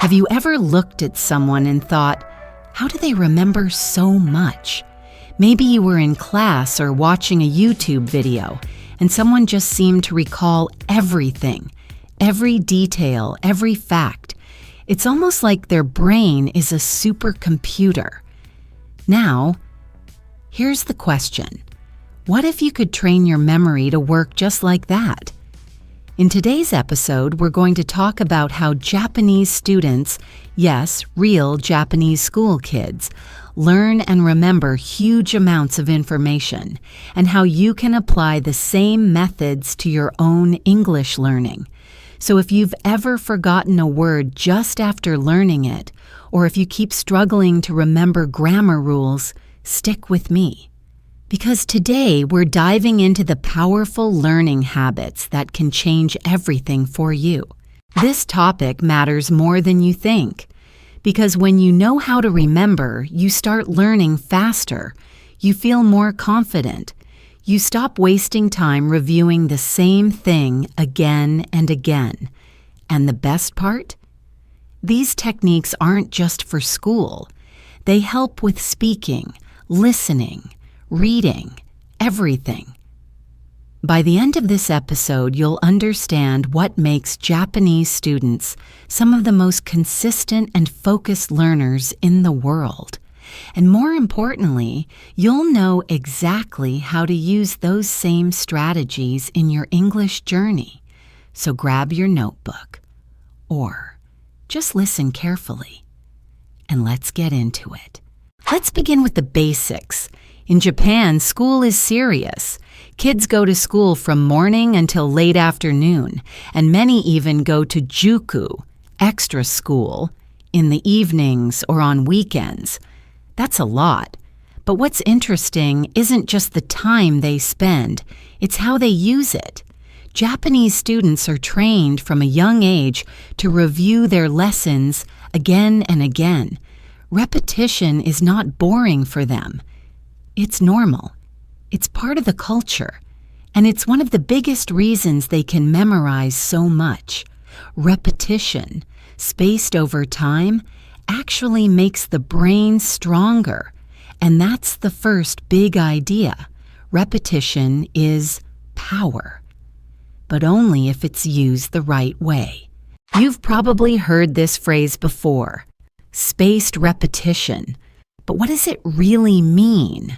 Have you ever looked at someone and thought, how do they remember so much? Maybe you were in class or watching a YouTube video, and someone just seemed to recall everything, every detail, every fact. It's almost like their brain is a supercomputer. Now, here's the question. What if you could train your memory to work just like that? In today's episode, we're going to talk about how Japanese students, yes, real Japanese school kids, learn and remember huge amounts of information, and how you can apply the same methods to your own English learning. So if you've ever forgotten a word just after learning it, or if you keep struggling to remember grammar rules, stick with me. Because today we're diving into the powerful learning habits that can change everything for you. This topic matters more than you think, because when you know how to remember, you start learning faster, you feel more confident, you stop wasting time reviewing the same thing again and again. And the best part? These techniques aren't just for school. They help with speaking, listening, reading, everything. By the end of this episode, you'll understand what makes Japanese students some of the most consistent and focused learners in the world. And more importantly, you'll know exactly how to use those same strategies in your English journey. So grab your notebook, or just listen carefully, and let's get into it. Let's begin with the basics. In Japan, school is serious. Kids go to school from morning until late afternoon, and many even go to juku, extra school, in the evenings or on weekends. That's a lot. But what's interesting isn't just the time they spend, it's how they use it. Japanese students are trained from a young age to review their lessons again and again. Repetition is not boring for them. It's normal. It's part of the culture. And it's one of the biggest reasons they can memorize so much. Repetition, spaced over time, actually makes the brain stronger. And that's the first big idea. Repetition is power. But only if it's used the right way. You've probably heard this phrase before. Spaced repetition. But what does it really mean?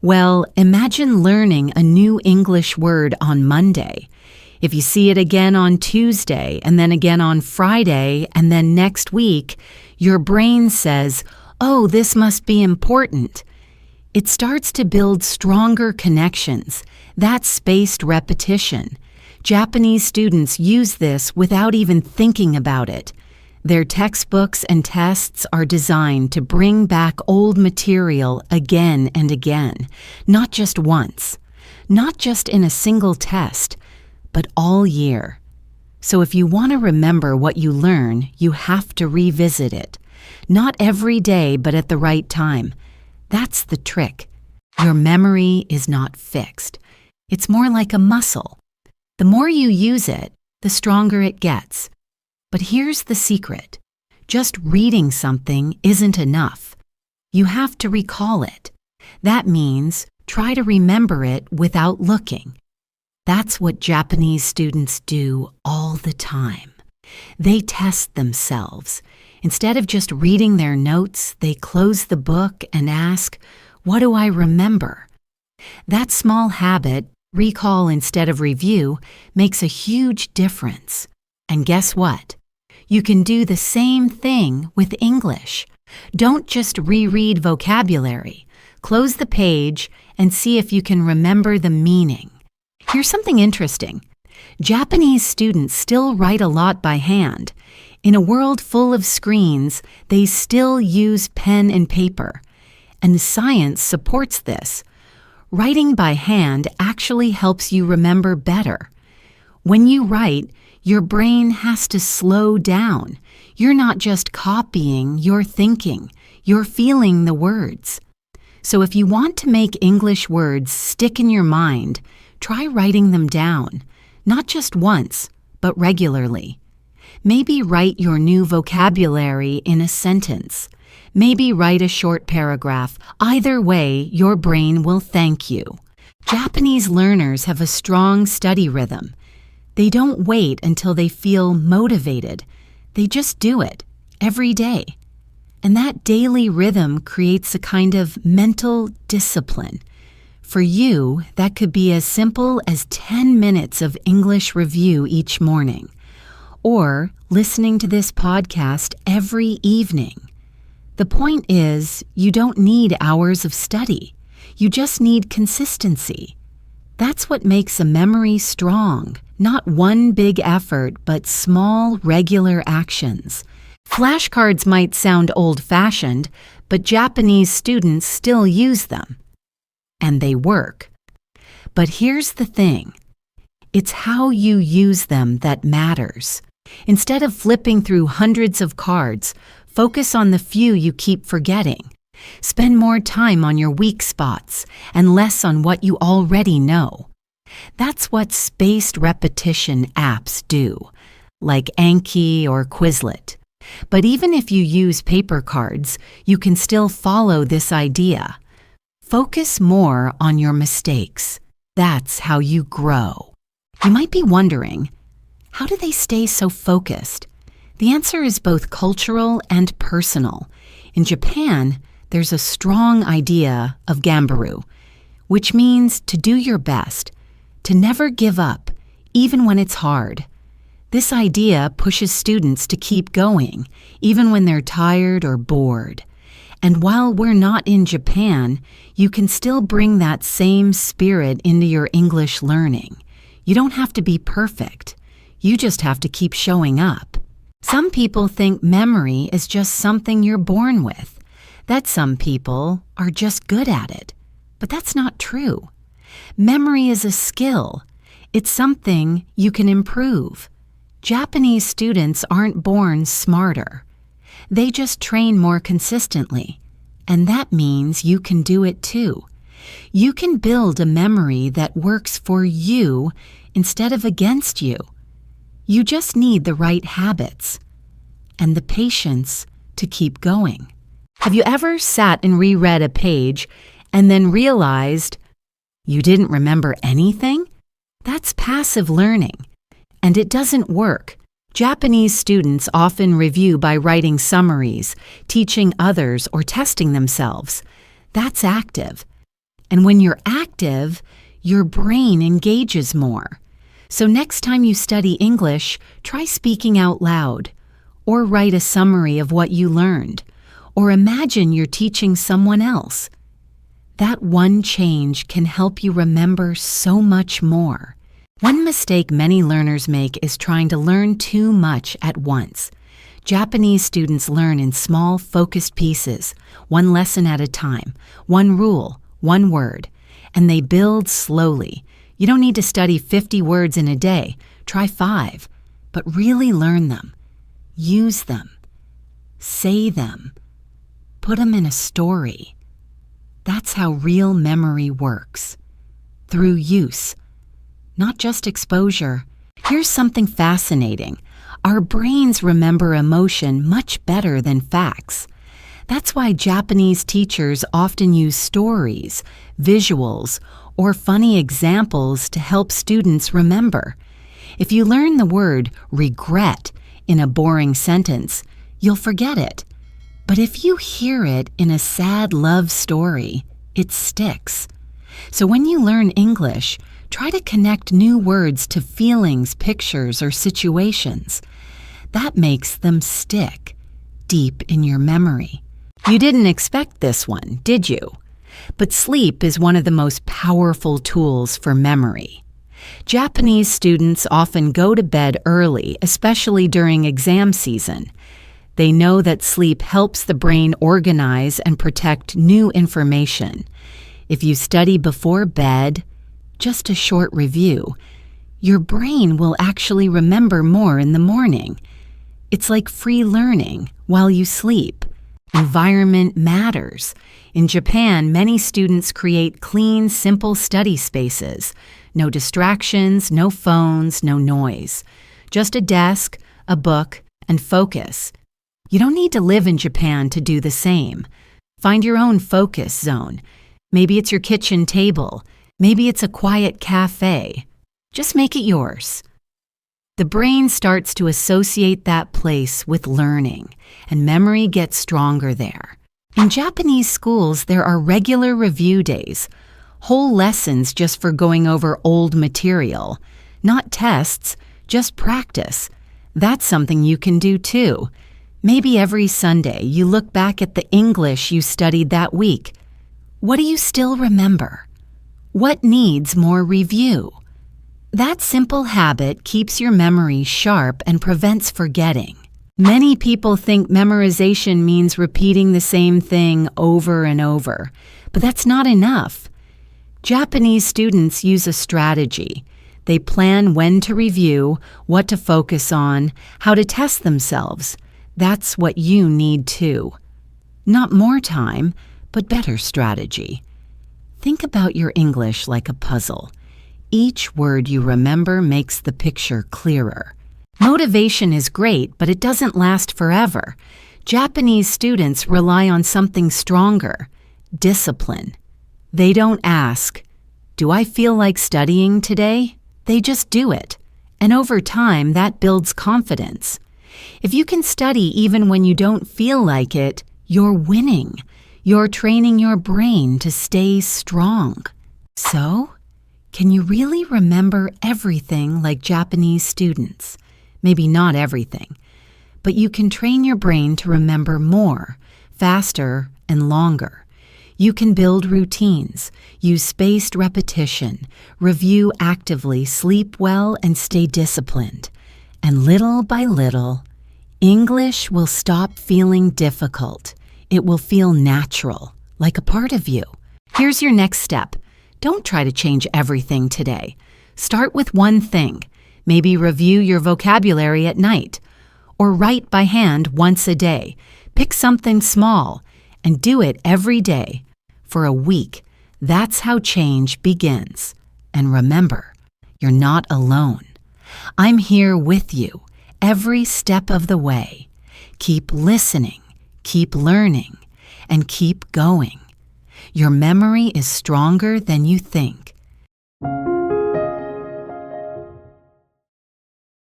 Well, imagine learning a new English word on Monday. If you see it again on Tuesday, and then again on Friday, and then next week, your brain says, oh, this must be important. It starts to build stronger connections. That's spaced repetition. Japanese students use this without even thinking about it. Their textbooks and tests are designed to bring back old material again and again, not just once, not just in a single test, but all year. So if you want to remember what you learn, you have to revisit it. Not every day, but at the right time. That's the trick. Your memory is not fixed. It's more like a muscle. The more you use it, the stronger it gets. But here's the secret. Just reading something isn't enough. You have to recall it. That means try to remember it without looking. That's what Japanese students do all the time. They test themselves. Instead of just reading their notes, they close the book and ask, what do I remember? That small habit, recall instead of review, makes a huge difference. And guess what? You can do the same thing with English. Don't just reread vocabulary. Close the page and see if you can remember the meaning. Here's something interesting. Japanese students still write a lot by hand. In a world full of screens, they still use pen and paper. And science supports this. Writing by hand actually helps you remember better. When you write, your brain has to slow down. You're not just copying, you're thinking. You're feeling the words. So if you want to make English words stick in your mind, try writing them down. Not just once, but regularly. Maybe write your new vocabulary in a sentence. Maybe write a short paragraph. Either way, your brain will thank you. Japanese learners have a strong study rhythm. They don't wait until they feel motivated. They just do it every day. And that daily rhythm creates a kind of mental discipline. For you, that could be as simple as 10 minutes of English review each morning, or listening to this podcast every evening. The point is, you don't need hours of study. You just need consistency. That's what makes a memory strong, not one big effort, but small, regular actions. Flashcards might sound old-fashioned, but Japanese students still use them. And they work. But here's the thing. It's how you use them that matters. Instead of flipping through hundreds of cards, focus on the few you keep forgetting. Spend more time on your weak spots and less on what you already know. That's what spaced repetition apps do, like Anki or Quizlet. But even if you use paper cards, you can still follow this idea. Focus more on your mistakes. That's how you grow. You might be wondering, how do they stay so focused? The answer is both cultural and personal. In Japan, there's a strong idea of gambaru, which means to do your best, to never give up, even when it's hard. This idea pushes students to keep going, even when they're tired or bored. And while we're not in Japan, you can still bring that same spirit into your English learning. You don't have to be perfect. You just have to keep showing up. Some people think memory is just something you're born with, that some people are just good at it. But that's not true. Memory is a skill. It's something you can improve. Japanese students aren't born smarter. They just train more consistently, and that means you can do it too. You can build a memory that works for you instead of against you. You just need the right habits and the patience to keep going. Have you ever sat and reread a page and then realized you didn't remember anything? That's passive learning, and it doesn't work. Japanese students often review by writing summaries, teaching others, or testing themselves. That's active. And when you're active, your brain engages more. So next time you study English, try speaking out loud, or write a summary of what you learned, or imagine you're teaching someone else. That one change can help you remember so much more. One mistake many learners make is trying to learn too much at once. Japanese students learn in small, focused pieces, one lesson at a time, one rule, one word, and they build slowly. You don't need to study 50 words in a day. Try 5, but really learn them. Use them. Say them. Put them in a story. That's how real memory works. Through use. Not just exposure. Here's something fascinating. Our brains remember emotion much better than facts. That's why Japanese teachers often use stories, visuals, or funny examples to help students remember. If you learn the word regret in a boring sentence, you'll forget it. But if you hear it in a sad love story, it sticks. So when you learn English, try to connect new words to feelings, pictures, or situations. That makes them stick deep in your memory. You didn't expect this one, did you? But sleep is one of the most powerful tools for memory. Japanese students often go to bed early, especially during exam season. They know that sleep helps the brain organize and protect new information. If you study before bed, just a short review, your brain will actually remember more in the morning. It's like free learning while you sleep. Environment matters. In Japan, many students create clean, simple study spaces. No distractions, no phones, no noise. Just a desk, a book, and focus. You don't need to live in Japan to do the same. Find your own focus zone. Maybe it's your kitchen table. Maybe it's a quiet cafe. Just make it yours. The brain starts to associate that place with learning, and memory gets stronger there. In Japanese schools, there are regular review days, whole lessons just for going over old material. Not tests, just practice. That's something you can do too. Maybe every Sunday you look back at the English you studied that week. What do you still remember? What needs more review? That simple habit keeps your memory sharp and prevents forgetting. Many people think memorization means repeating the same thing over and over, but that's not enough. Japanese students use a strategy. They plan when to review, what to focus on, how to test themselves. That's what you need too. Not more time, but better strategy. Think about your English like a puzzle. Each word you remember makes the picture clearer. Motivation is great, but it doesn't last forever. Japanese students rely on something stronger: discipline. They don't ask, "Do I feel like studying today?" They just do it. And over time, that builds confidence. If you can study even when you don't feel like it, you're winning. You're training your brain to stay strong. So, can you really remember everything like Japanese students? Maybe not everything, but you can train your brain to remember more, faster, and longer. You can build routines, use spaced repetition, review actively, sleep well, and stay disciplined. And little by little, English will stop feeling difficult. It will feel natural, like a part of you. Here's your next step. Don't try to change everything today. Start with one thing. Maybe review your vocabulary at night, or write by hand once a day. Pick something small and do it every day for a week. That's how change begins. And remember, you're not alone. I'm here with you every step of the way. Keep listening, keep learning, and keep going. Your memory is stronger than you think.